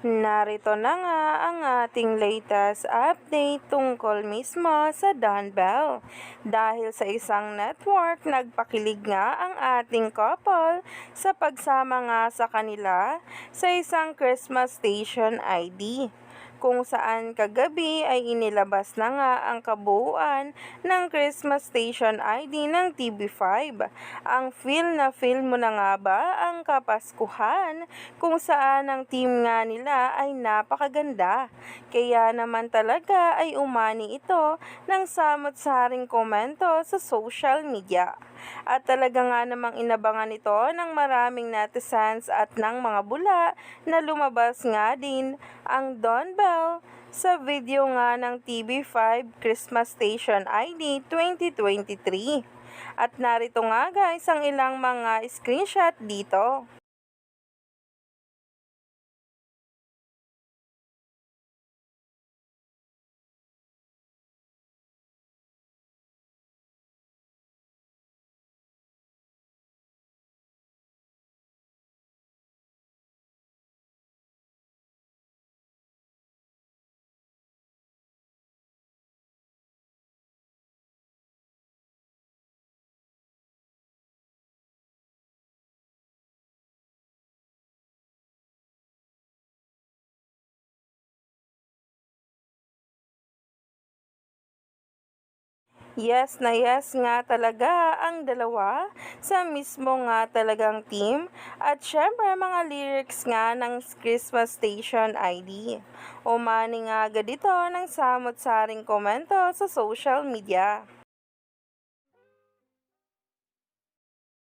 Narito na nga ang ating latest update tungkol mismo sa Don Bell. Dahil sa isang network, nagpakilig nga ang ating couple sa pagsama nga sa kanila sa isang Christmas station ID, kung saan kagabi ay inilabas na nga ang kabuuan ng Christmas Station ID ng TV5. Ang feel na feel mo na nga ba ang Kapaskuhan, kung saan ang team nga nila ay napakaganda. Kaya naman talaga ay umani ito ng samot-saring komento sa social media. At talaga nga namang inabangan ito ng maraming netizens at ng mga bula na lumabas nga din ang Don Bell sa video nga ng TV5 Christmas Station ID 2023. At narito nga guys ang ilang mga screenshot dito. Yes na yes nga talaga ang dalawa sa mismo nga talagang team at syempre mga lyrics nga ng Christmas Station ID. Umani nga agad ito ng samot-saring komento sa social media.